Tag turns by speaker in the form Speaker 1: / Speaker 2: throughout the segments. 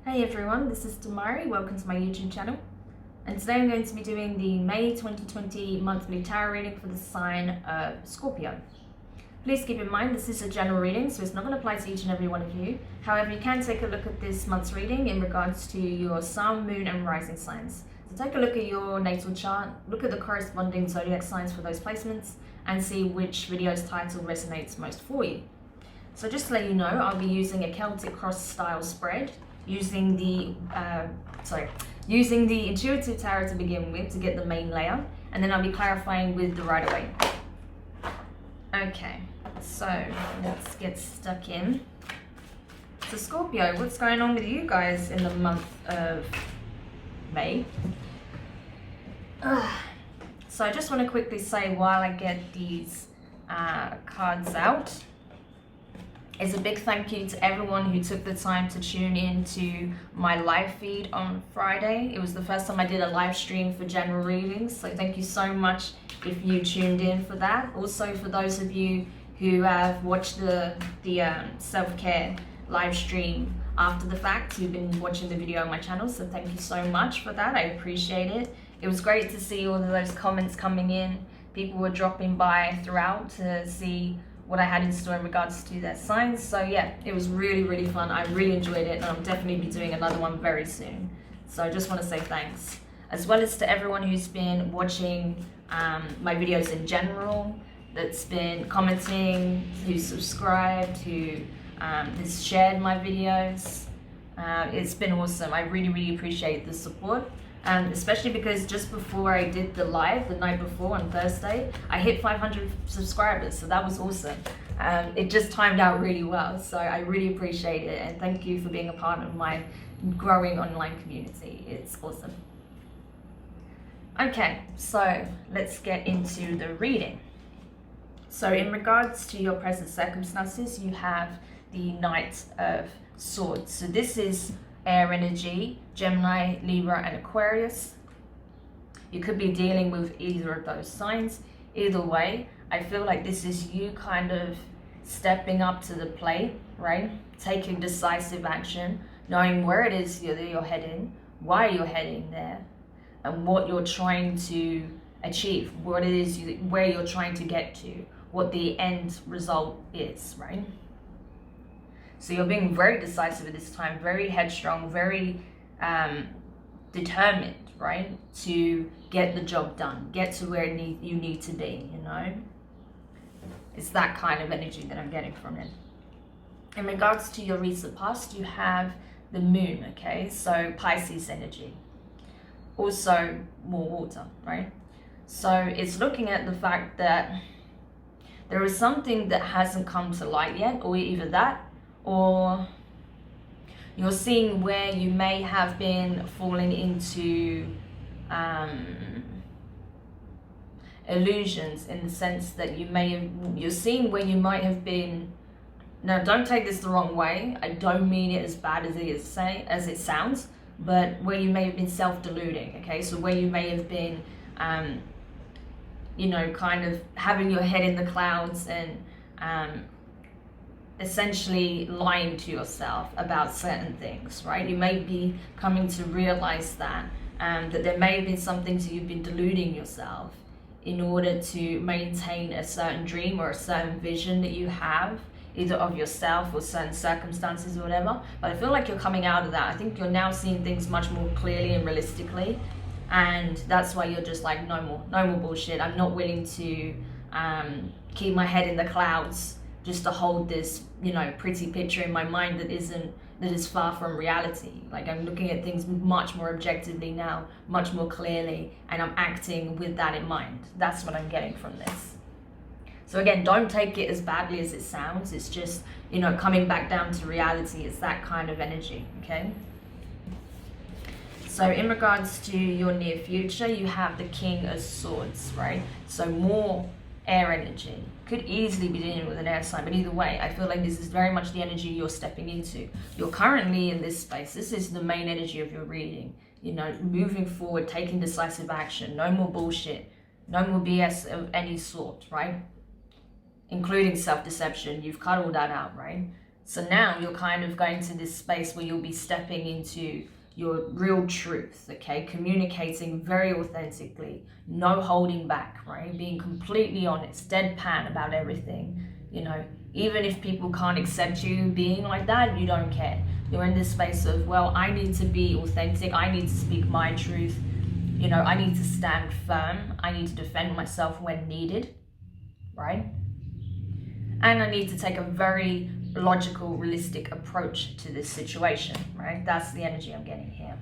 Speaker 1: Hey everyone, this is Demari. Welcome to my YouTube channel. And today I'm going to be doing the May 2020 monthly tarot reading for the sign of Scorpio. Please keep in mind this is a general reading, so it's not going to apply to each and every one of you. However, you can take a look at this month's reading in regards to your sun, moon and rising signs. So take a look at your natal chart, look at the corresponding zodiac signs for those placements, and see which video's title resonates most for you. So just to let you know, I'll be using a Celtic cross style spread, using the intuitive tarot to begin with to get the main layer, and then I'll be clarifying with the Rider-Waite. Okay, so let's get stuck in. So Scorpio, what's going on with you guys in the month of May? So I just want to quickly say while I get these cards out, is a big thank you to everyone who took the time to tune in to my live feed on Friday. It was the first time I did a live stream for general readings, so thank you so much if you tuned in for that. Also for those of you who have watched the self-care live stream after the fact, who've been watching the video on my channel, so thank you so much for that. I appreciate it. It was great to see all of those comments coming in. People were dropping by throughout to see what I had in store in regards to their signs. So yeah, it was really fun. I really enjoyed it, and I'll definitely be doing another one very soon. So I just want to say thanks, as well as to everyone who's been watching my videos in general, that's been commenting, who subscribed, who has shared my videos. It's been awesome. I really appreciate the support. Especially because just before I did the live, the night before on Thursday, I hit 500 subscribers, so that was awesome. It just timed out really well, so I really appreciate it, and thank you for being a part of my growing online community. It's awesome. Okay, so let's get into the reading. So in regards to your present circumstances, you have the Knight of Swords. So this is air energy, Gemini, Libra and Aquarius. You could be dealing with either of those signs. Either way, I feel like this is you kind of stepping up to the plate, right? Taking decisive action, knowing where it is you're heading, why you're heading there, and what you're trying to achieve, what it is where you're trying to get to, what the end result is, right? So you're being very decisive at this time, very headstrong, very determined, right? To get the job done, get to where you need to be, you know? It's that kind of energy that I'm getting from it. In regards to your recent past, you have the moon, okay? So Pisces energy. Also more water, right? So it's looking at the fact that there is something that hasn't come to light yet, or either that, or you're seeing where you may have been falling into illusions, in the sense that you're seeing where you might have been. Now don't take this the wrong way, I don't mean it as bad as it sounds, but where you may have been self-deluding, okay? So where you may have been you know, kind of having your head in the clouds and essentially lying to yourself about certain things, right? You may be coming to realize that that there may have been some things that you've been deluding yourself in order to maintain a certain dream or a certain vision that you have, either of yourself or certain circumstances or whatever. But I feel like you're coming out of that. I think you're now seeing things much more clearly and realistically, and that's why you're just like, no more bullshit. I'm not willing to keep my head in the clouds just to hold this, you know, pretty picture in my mind that is far from reality. Like, I'm looking at things much more objectively now, much more clearly, and I'm acting with that in mind. That's what I'm getting from this. So again, don't take it as badly as it sounds. It's just, you know, coming back down to reality. It's that kind of energy, okay? So in regards to your near future, you have the King of Swords, right? So more air energy. Could easily be dealing with an air sign, but either way, I feel like this is very much the energy you're stepping into. You're currently in this space. This is the main energy of your reading. You know, moving forward, taking decisive action, no more bullshit, no more BS of any sort, right? Including self-deception. You've cut all that out, right? So now you're kind of going to this space where you'll be stepping into your real truth, okay? Communicating very authentically, no holding back, right? Being completely honest, deadpan about everything, you know? Even if people can't accept you being like that, you don't care. You're in this space of, well, I need to be authentic. I need to speak my truth. You know, I need to stand firm. I need to defend myself when needed, right? And I need to take a very logical, realistic approach to this situation, right? That's the energy I'm getting here.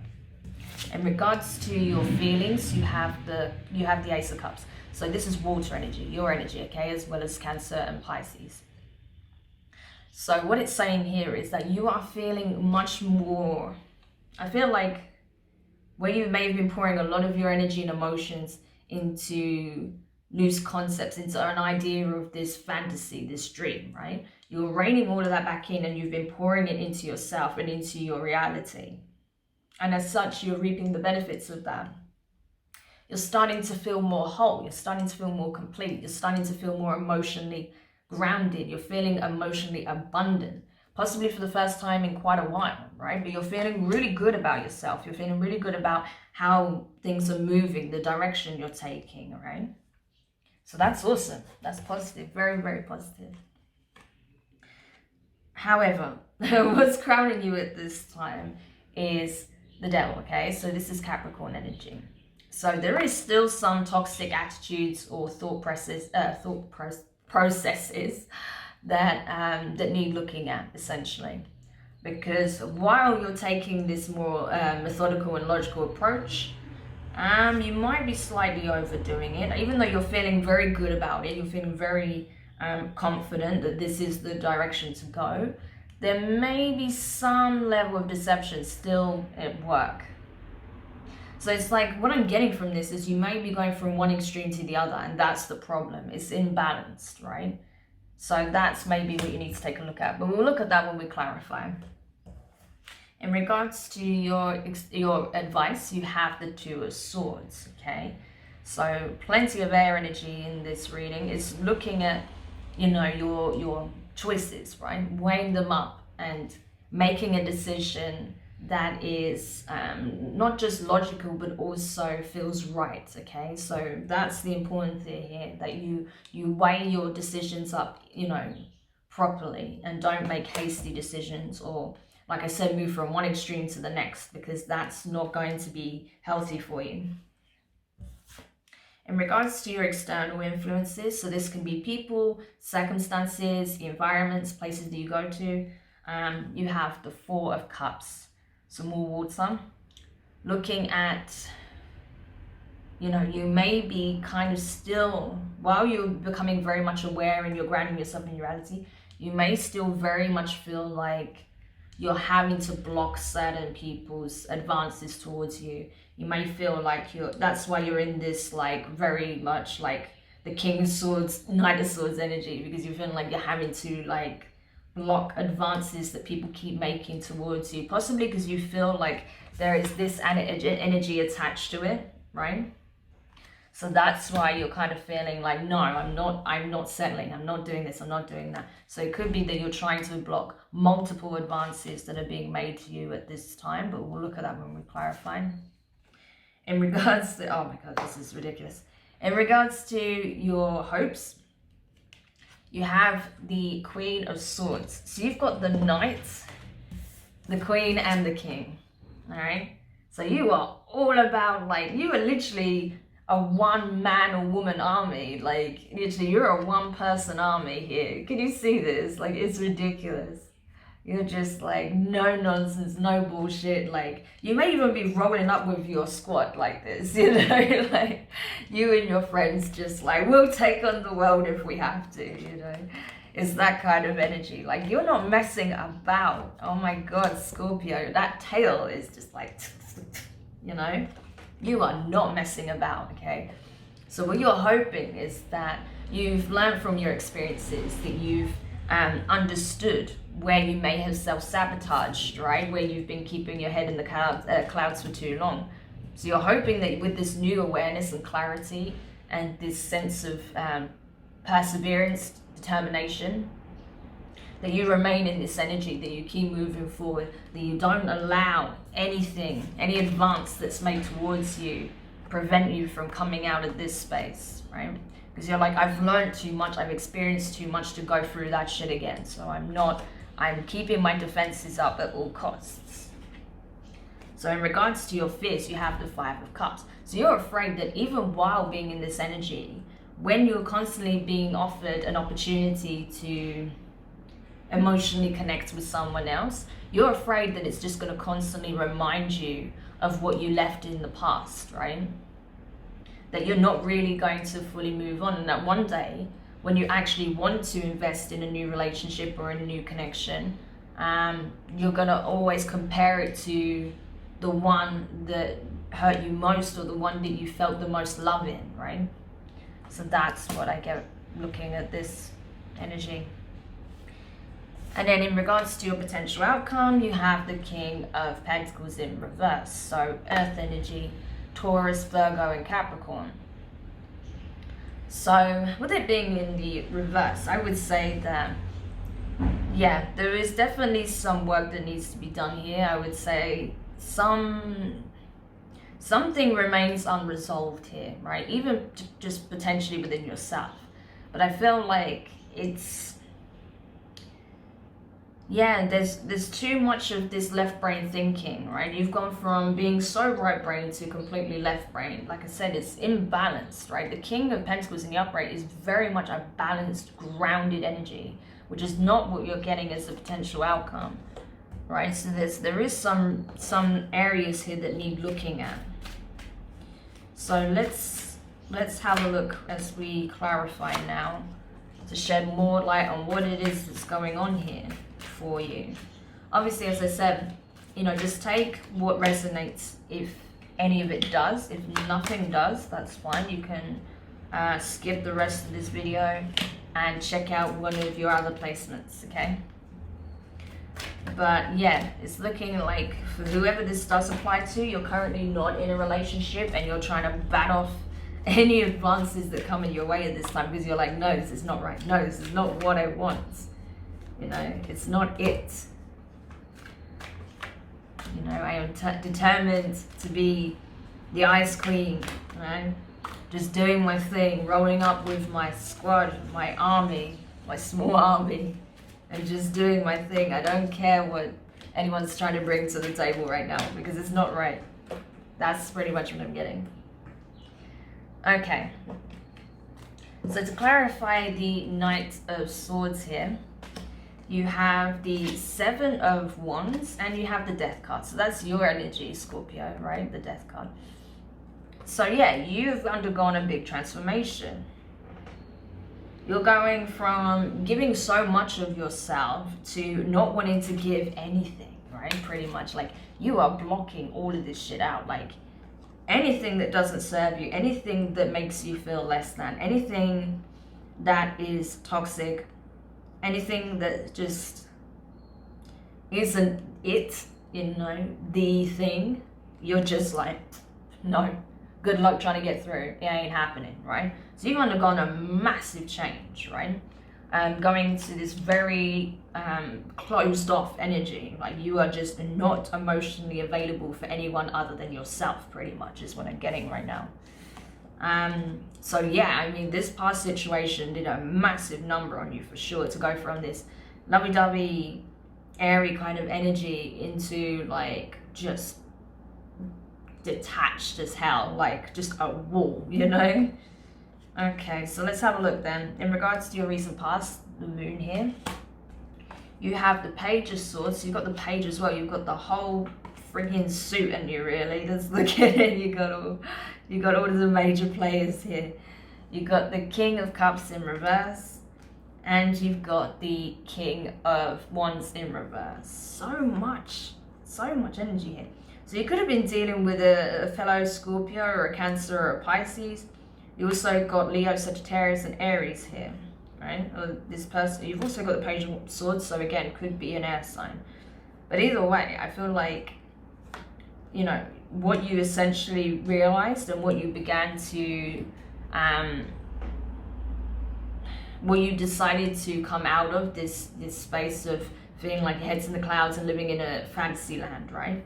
Speaker 1: In regards to your feelings, you have the Ace of Cups. So this is water energy, your energy, okay, as well as Cancer and Pisces. So what it's saying here is that you are feeling much more, I feel like where you may have been pouring a lot of your energy and emotions into loose concepts, into an idea of this fantasy, this dream, right? You're reining all of that back in and you've been pouring it into yourself and into your reality. And as such, you're reaping the benefits of that. You're starting to feel more whole. You're starting to feel more complete. You're starting to feel more emotionally grounded. You're feeling emotionally abundant, possibly for the first time in quite a while, right? But you're feeling really good about yourself. You're feeling really good about how things are moving, the direction you're taking, right? So that's awesome. That's positive. Very, very positive. However, what's crowning you at this time is the devil, okay? So this is Capricorn energy. So there is still some toxic attitudes or thought processes that need looking at, essentially. Because while you're taking this more methodical and logical approach, you might be slightly overdoing it. Even though you're feeling very good about it, you're feeling very confident that this is the direction to go, there may be some level of deception still at work. So it's like, what I'm getting from this is you may be going from one extreme to the other, and that's the problem. It's imbalanced, right? So that's maybe what you need to take a look at. But we'll look at that when we clarify. In regards to your advice, you have the Two of Swords, okay? So plenty of air energy in this reading. Is looking at, you know, your choices, right? Weighing them up and making a decision that is not just logical, but also feels right, okay? So that's the important thing here, that you weigh your decisions up, you know, properly, and don't make hasty decisions, or, like I said, move from one extreme to the next, because that's not going to be healthy for you. In regards to your external influences, so this can be people, circumstances, environments, places that you go to, you have the Four of Cups. Some more water. Looking at, you know, you may be kind of still, while you're becoming very much aware and you're grounding yourself in reality, you may still very much feel like you're having to block certain people's advances towards you. You may feel like that's why you're in this, like, very much like the King of Swords, Knight of Swords energy, because you're feeling like you're having to, like, block advances that people keep making towards you, possibly because you feel like there is this energy attached to it, right? So that's why you're kind of feeling like, no, I'm not settling, I'm not doing this, I'm not doing that. So it could be that you're trying to block multiple advances that are being made to you at this time, but we'll look at that when we clarify. In regards to, oh my God, this is ridiculous. In regards to your hopes, you have the Queen of Swords. So you've got the Knight, the Queen, and the King, all right? So you are all about, like, you are literally a one-man or woman army. Like, literally, you're a one-person army here. Can you see this? Like, it's ridiculous. You're just like, no nonsense, no bullshit. Like, you may even be rolling up with your squad like this, you know? Like, you and your friends just like, we'll take on the world if we have to, you know? It's that kind of energy. Like, you're not messing about. Oh my God, Scorpio, that tail is just like, you know? You are not messing about, okay? So what you're hoping is that you've learned from your experiences, that you've understood where you may have self-sabotaged, right? Where you've been keeping your head in the clouds for too long. So you're hoping that with this new awareness and clarity and this sense of perseverance, determination, that you remain in this energy, that you keep moving forward, that you don't allow anything, any advance that's made towards you, prevent you from coming out of this space, right? Because you're like, I've learned too much, I've experienced too much to go through that shit again. So I'm keeping my defenses up at all costs. So in regards to your fears, you have the 5 of Cups. So you're afraid that even while being in this energy, when you're constantly being offered an opportunity to emotionally connect with someone else, you're afraid that it's just going to constantly remind you of what you left in the past, right? That you're not really going to fully move on, and that one day when you actually want to invest in a new relationship or in a new connection, you're going to always compare it to the one that hurt you most, or the one that you felt the most love in, right? So that's what I get looking at this energy. And then in regards to your potential outcome, you have the King of Pentacles in reverse. So Earth energy, Taurus, Virgo, and Capricorn. So with it being in the reverse, I would say that, yeah, there is definitely some work that needs to be done here. I would say something remains unresolved here, right? Even just potentially within yourself. But I feel like it's, yeah, there's too much of this left brain thinking, right? You've gone from being so right brain to completely left brain. Like I said, it's imbalanced, right? The King of Pentacles in the upright is very much a balanced, grounded energy, which is not what you're getting as a potential outcome, right? So there is some areas here that need looking at. So let's have a look as we clarify now, to shed more light on what it is that's going on here for you. Obviously, as I said, you know, just take what resonates. If any of it does, if nothing does, that's fine. You can skip the rest of this video and check out one of your other placements, okay? But yeah, it's looking like for whoever this does apply to, you're currently not in a relationship and you're trying to bat off any advances that come in your way at this time, because you're like, no, this is not right. No, this is not what I want. You know, it's not it. You know, I am determined to be the ice queen, you know, just doing my thing, rolling up with my squad, my army, my small army, and just doing my thing. I don't care what anyone's trying to bring to the table right now, because it's not right. That's pretty much what I'm getting. Okay. So to clarify the Knight of Swords here, you have the 7 of Wands and you have the Death card. So that's your energy, Scorpio, right? The Death card. So yeah, you've undergone a big transformation. You're going from giving so much of yourself to not wanting to give anything, right? Pretty much like you are blocking all of this shit out. Like anything that doesn't serve you, anything that makes you feel less than, anything that is toxic, anything that just isn't it, you know, the thing, you're just like, no, good luck trying to get through. It ain't happening, right? So you've undergone a massive change, right? Going into this very closed off energy, like you are just not emotionally available for anyone other than yourself, pretty much is what I'm getting right now. So yeah, I mean, this past situation did a massive number on you for sure, to go from this lovey-dovey, airy kind of energy into like just detached as hell, like just a wall, you know? Okay, so let's have a look then. In regards to your recent past, the moon here, you have the Page of Swords. So you've got the Page as well. You've got the whole friggin' suit in you, really. Let's look at it. You got all of the major players here. You got the King of Cups in reverse, and you've got the King of Wands in reverse. So much energy here. So you could have been dealing with a fellow Scorpio or a Cancer or a Pisces. You also got Leo, Sagittarius, and Aries here, right? Or this person. You've also got the Page of Swords, so again, could be an air sign. But either way, I feel like, you know, what you essentially realized and what you began to Well, you decided to come out of this space of feeling like your head's in the clouds and living in a fantasy land, right?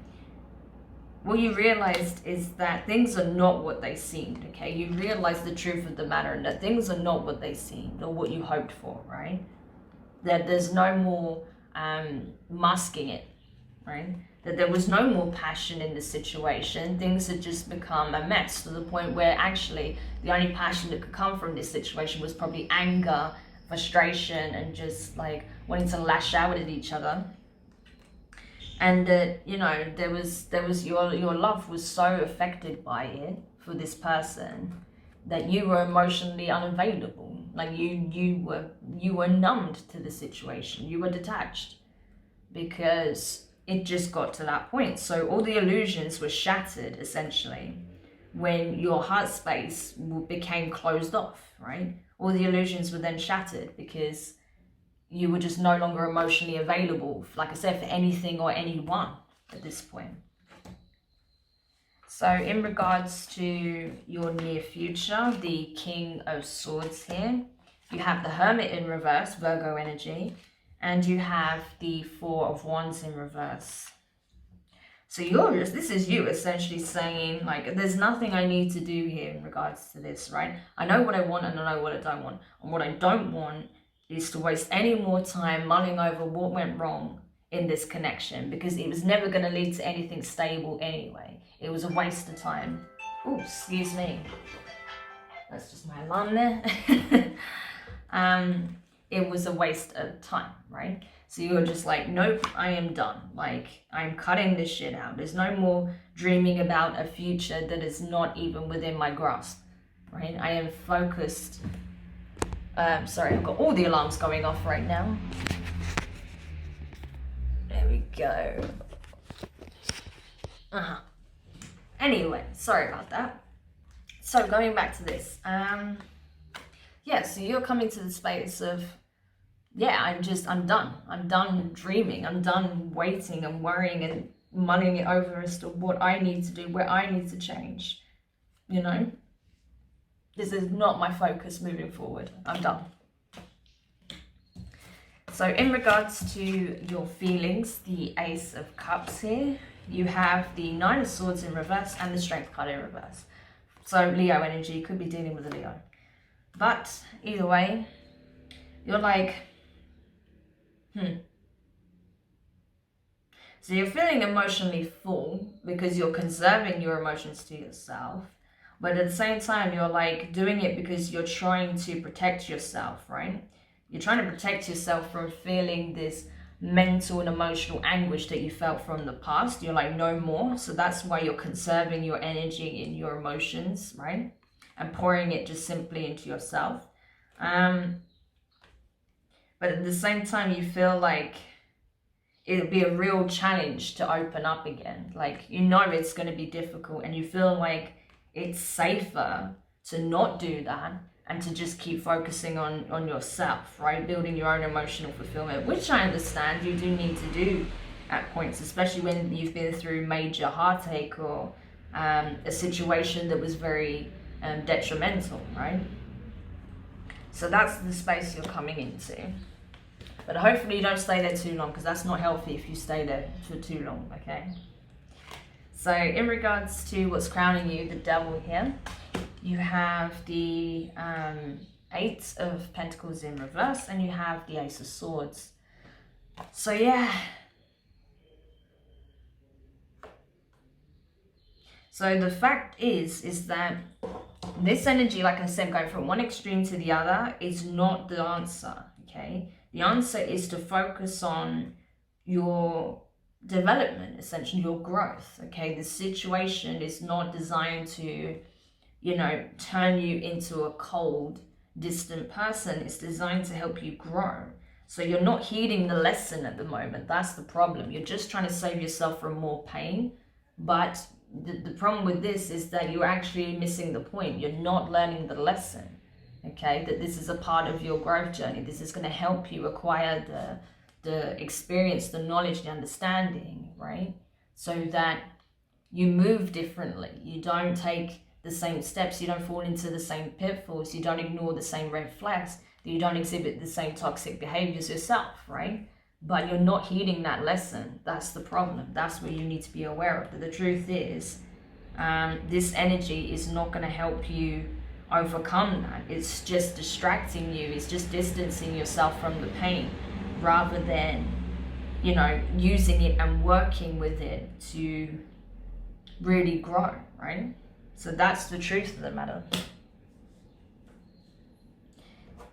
Speaker 1: What you realized is that things are not what they seemed, okay? You realized the truth of the matter, and that things are not what they seemed or what you hoped for, right? That there's no more masking it, right? That there was no more passion in the situation. Things had just become a mess, to the point where actually the only passion that could come from this situation was probably anger, frustration, and just like wanting to lash out at each other. And that, you know, there was your love was so affected by it for this person that you were emotionally unavailable. Like you were numbed to the situation. You were detached because it just got to that point. So all the illusions were shattered essentially when your heart space became closed off, right? All the illusions were then shattered because you were just no longer emotionally available, like I said, for anything or anyone at this point. So in regards to your near future, the King of Swords here, you have the Hermit in reverse, Virgo energy, and you have the Four of Wands in reverse. So this is you essentially saying, like, there's nothing I need to do here in regards to this, right? I know what I want and I know what I don't want. And what I don't want is to waste any more time mulling over what went wrong in this connection, because it was never going to lead to anything stable anyway. It was a waste of time. Oh, excuse me. That's just my alarm there. It was a waste of time, right? So you were just like, nope, I am done. Like, I'm cutting this shit out. There's no more dreaming about a future that is not even within my grasp, right? I am focused. Sorry, I've got all the alarms going off right now. There we go. Anyway, sorry about that. So going back to this, yeah, so you're coming to the space of, yeah, I'm done. I'm done dreaming. I'm done waiting and worrying and mulling it over as to what I need to do, where I need to change, you know? This is not my focus moving forward. I'm done. So in regards to your feelings, the Ace of Cups here, you have the Nine of Swords in reverse and the Strength card in reverse. So Leo energy, could be dealing with a Leo. But either way, you're like, So you're feeling emotionally full because you're conserving your emotions to yourself. But at the same time, you're like doing it because you're trying to protect yourself, right? You're trying to protect yourself from feeling this mental and emotional anguish that you felt from the past. You're like, no more. So that's why you're conserving your energy and your emotions, right? And pouring it just simply into yourself. But at the same time, you feel like it'll be a real challenge to open up again. Like, you know it's going to be difficult, and you feel like it's safer to not do that and to just keep focusing on yourself, right? Building your own emotional fulfillment, which I understand you do need to do at points, especially when you've been through major heartache or a situation that was very detrimental, right? So that's the space you're coming into. But hopefully you don't stay there too long, because that's not healthy if you stay there for too long, okay? So in regards to what's crowning you, the Devil here, you have the Eight of Pentacles in reverse, and you have the Ace of Swords. So yeah. So the fact is that this energy, like I said, going from one extreme to the other is not the answer, okay? The answer is to focus on your development, essentially your growth, okay? The situation is not designed to, you know, turn you into a cold, distant person. It's designed to help you grow. So you're not heeding the lesson at the moment. That's the problem. You're just trying to save yourself from more pain. But the problem with this is that you're actually missing the point. You're not learning the lesson, okay? That this is a part of your growth journey. This is going to help you acquire the experience, the knowledge, the understanding, right? So that you move differently. You don't take the same steps. You don't fall into the same pitfalls. You don't ignore the same red flags. that you don't exhibit the same toxic behaviors yourself, right? But you're not heeding that lesson. That's the problem. That's where you need to be aware of. But the truth is, this energy is not going to help you overcome that. It's just distracting you. It's just distancing yourself from the pain rather than, you know, using it and working with it to really grow, right? So that's the truth of the matter.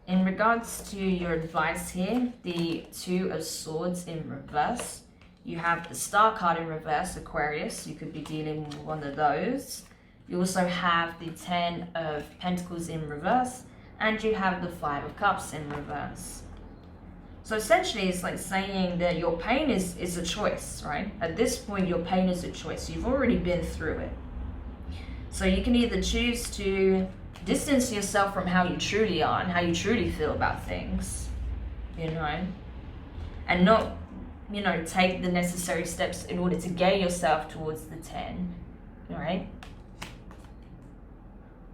Speaker 1: In regards to your advice here, the Two of Swords in reverse. You have the Star card in reverse, Aquarius. You could be dealing with one of those. You also have the Ten of Pentacles in reverse. And you have the Five of Cups in reverse. So essentially, it's like saying that your pain is a choice, right? At this point, your pain is a choice. You've already been through it. So you can either choose to distance yourself from how you truly are and how you truly feel about things, you know, and not, you know, take the necessary steps in order to get yourself towards the 10, right?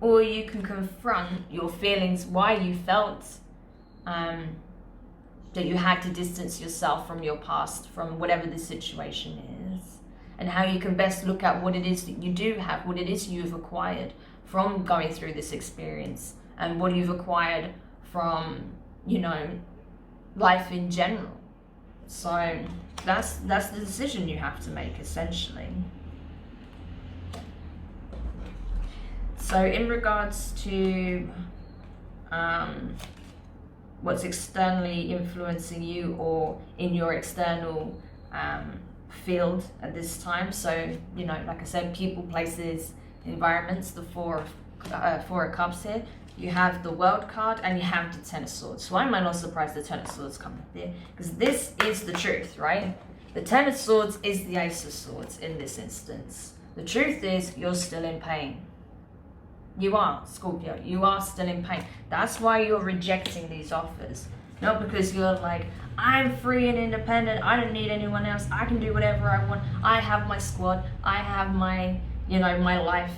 Speaker 1: Or you can confront your feelings, why you felt that you had to distance yourself from your past, from whatever the situation is, and how you can best look at what it is that you do have, what it is you've acquired from going through this experience, and what you've acquired from, you know, life in general. So that's the decision you have to make, essentially. So in regards to what's externally influencing you or in your external field at this time, so, you know, like I said, people, places, environments, the Four of Cups here. You have the World card and you have the Ten of Swords. So why am I not surprised the Ten of Swords come up there? Because this is the truth, right? The Ten of Swords is the Ace of Swords in this instance. The truth is, you're still in pain. You are, Scorpio. You are still in pain. That's why you're rejecting these offers. Not because you're like, I'm free and independent. I don't need anyone else. I can do whatever I want. I have my squad. I have my, you know, my life.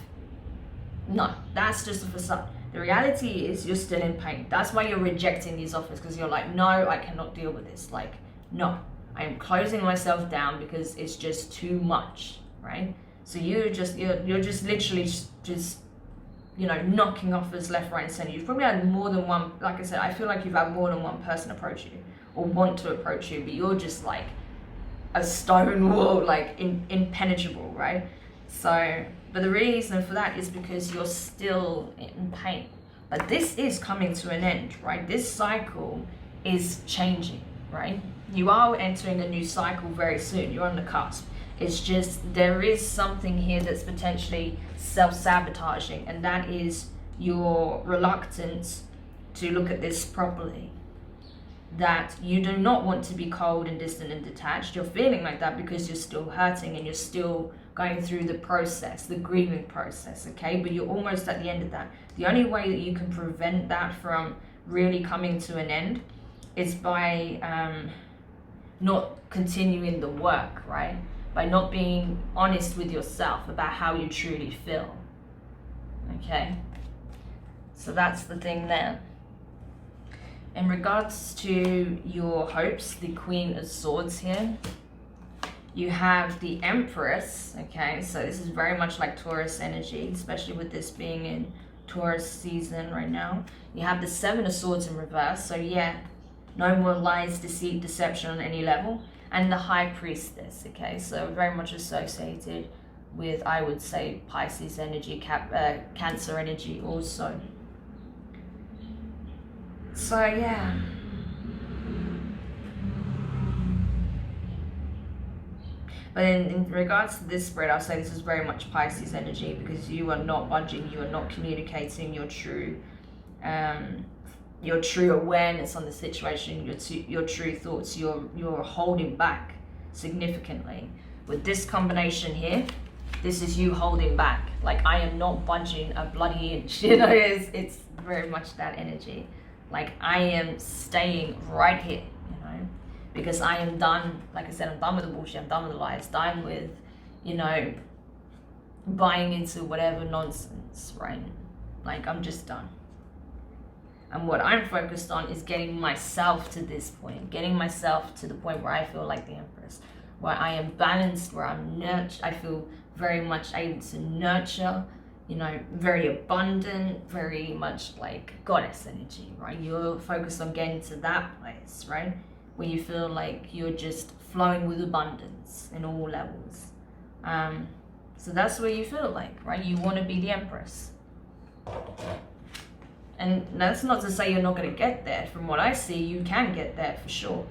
Speaker 1: No, that's just a facade. The reality is you're still in pain. That's why you're rejecting these offers, because you're like, no, I cannot deal with this. Like, no, I am closing myself down because it's just too much, right? So you're just literally just you know, knocking offers left, right, and center. You've probably had more than one, like I said, I feel like you've had more than one person approach you or want to approach you, but you're just like a stone wall, like impenetrable, right? So, but the reason for that is because you're still in pain. But this is coming to an end, right? This cycle is changing, right? You are entering a new cycle very soon. You're on the cusp. It's just there is something here that's potentially self-sabotaging, and that is your reluctance to look at this properly. That you do not want to be cold and distant and detached. You're feeling like that because you're still hurting and you're still going through the process, the grieving process, okay? But you're almost at the end of that. The only way that you can prevent that from really coming to an end is by not continuing the work, right? By not being honest with yourself about how you truly feel, okay? So that's the thing there. In regards to your hopes, the Queen of Swords here, you have the Empress, okay? So this is very much like Taurus energy, especially with this being in Taurus season right now. You have the Seven of Swords in reverse, so yeah, no more lies, deceit, deception on any level. And the High Priestess, okay? So very much associated with, I would say, Pisces energy, Cancer energy also. So yeah. But in regards to this spread, I'll say this is very much Pisces energy, because you are not budging, you are not communicating your true awareness on the situation, your true thoughts. You're holding back significantly. With this combination here, this is you holding back. Like, I am not budging a bloody inch. You know, it's very much that energy. Like, I am staying right here, you know, because I am done. Like I said, I'm done with the bullshit. I'm done with the lies. Done with, you know, buying into whatever nonsense, right? Like, I'm just done. And what I'm focused on is getting myself to this point, getting myself to the point where I feel like the Empress, where I am balanced, where I'm nurtured. I feel very much able to nurture, you know, very abundant, very much like goddess energy, right? You're focused on getting to that place, right? Where you feel like you're just flowing with abundance in all levels. So that's where you feel like, right? You want to be the Empress. And that's not to say you're not going to get there. From what I see, you can get there for sure.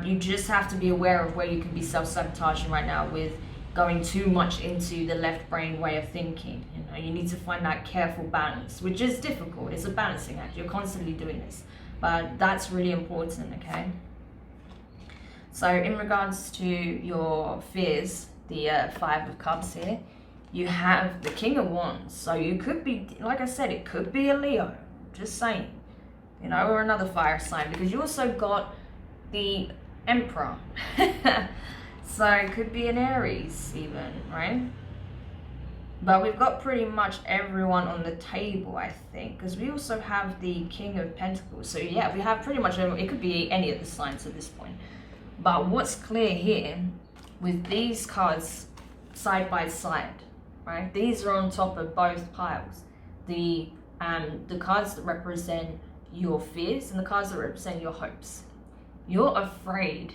Speaker 1: You just have to be aware of where you can be self-sabotaging right now with going too much into the left brain way of thinking. You know, you need to find that careful balance, which is difficult. It's a balancing act. You're constantly doing this, but that's really important, okay? So in regards to your fears, the 5 of Cups here, you have the King of Wands. So you could be, like I said, it could be a Leo, just saying, you know, or another fire sign, because you also got the Emperor. So it could be an Aries even, right? But we've got pretty much everyone on the table, I think, because we also have the King of Pentacles. So yeah, we have pretty much everyone. It could be any of the signs at this point. But what's clear here with these cards side by side, right? These are on top of both piles. The cards that represent your fears and the cards that represent your hopes. You're afraid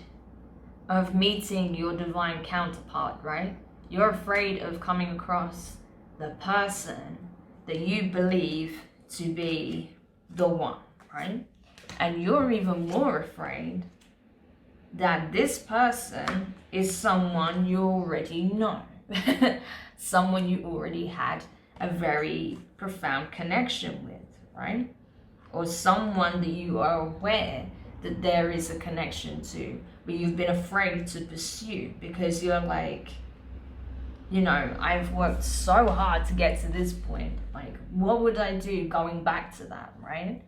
Speaker 1: of meeting your divine counterpart, right? You're afraid of coming across the person that you believe to be the one, right? And you're even more afraid that this person is someone you already know. Someone you already had a very profound connection with, right? Or someone that you are aware that there is a connection to, but you've been afraid to pursue because you're like, you know, I've worked so hard to get to this point. Like, what would I do going back to that, right?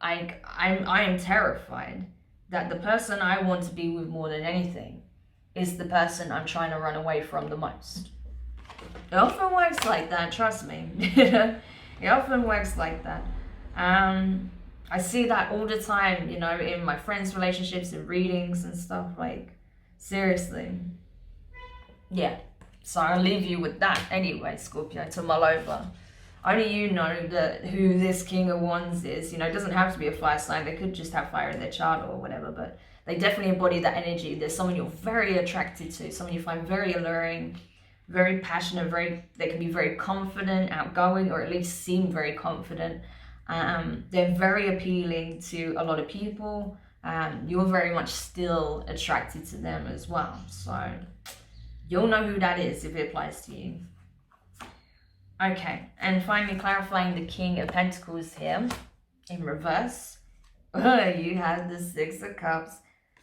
Speaker 1: I am terrified that the person I want to be with more than anything is the person I'm trying to run away from the most. It often works like that, trust me. It often works like that. I see that all the time, you know, in my friends' relationships and readings and stuff, like, seriously. Yeah, so I'll leave you with that anyway, Scorpio, to mull over. Only you know who this King of Wands is. You know, it doesn't have to be a fire sign. They could just have fire in their chart or whatever, but they definitely embody that energy. There's someone you're very attracted to, someone you find very alluring, very passionate, they can be very confident, outgoing, or at least seem very confident. They're very appealing to a lot of people. You're very much still attracted to them as well. So you'll know who that is if it applies to you. Okay, and finally clarifying the King of Pentacles here in reverse. You have the 6 of Cups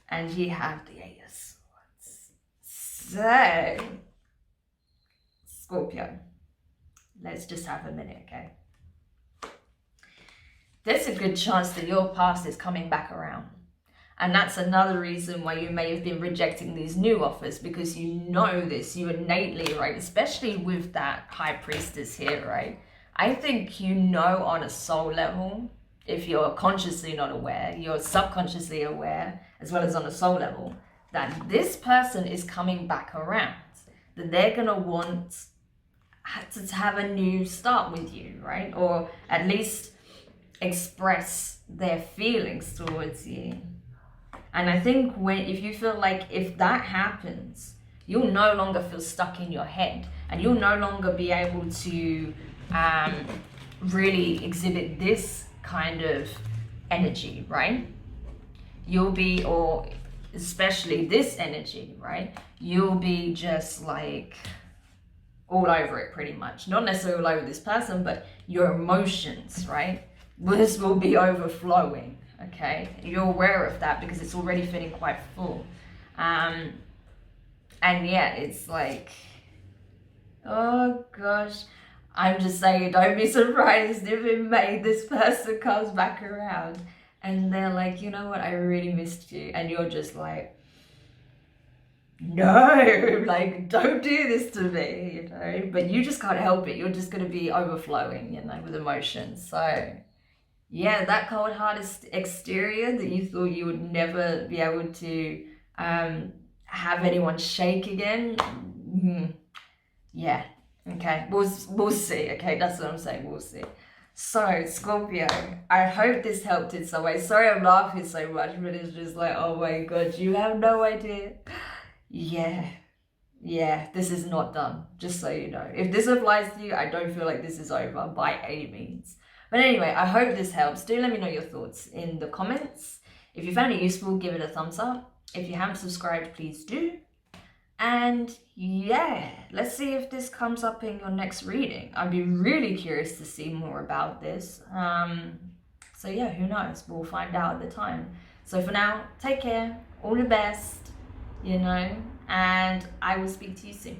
Speaker 1: and you have the 8 of Swords. So, Scorpio, let's just have a minute, okay? There's a good chance that your past is coming back around. And that's another reason why you may have been rejecting these new offers, because you know this, you innately, right? Especially with that High Priestess here, right? I think you know on a soul level, if you're consciously not aware, you're subconsciously aware, as well as on a soul level, that this person is coming back around. That they're going to want to have a new start with you, right? Or at least express their feelings towards you. And I think if you feel like if that happens, you'll no longer feel stuck in your head, and you'll no longer be able to really exhibit this kind of energy, right? You'll be, or especially this energy, right? You'll be just like all over it pretty much. Not necessarily all over this person, but your emotions, right? This will be overflowing. Okay, you're aware of that because it's already feeling quite full. And yeah, it's like, oh gosh, I'm just saying, don't be surprised if in May this person comes back around and they're like, you know what, I really missed you. And you're just like, no, like, don't do this to me, you know. But you just can't help it. You're just going to be overflowing, you know, with emotions. So yeah, that cold-hearted exterior that you thought you would never be able to have anyone shake again. Yeah, okay, we'll see. Okay, that's what I'm saying. We'll see. So, Scorpio, I hope this helped in some way. Sorry I'm laughing so much, but it's just like, oh my god, you have no idea. Yeah, this is not done, just so you know. If this applies to you, I don't feel like this is over by any means. But anyway, I hope this helps. Do let me know your thoughts in the comments. If you found it useful, give it a thumbs up. If you haven't subscribed, please do. And yeah, let's see if this comes up in your next reading. I'd be really curious to see more about this. So yeah, who knows? We'll find out at the time. So for now, take care, all the best, and I will speak to you soon.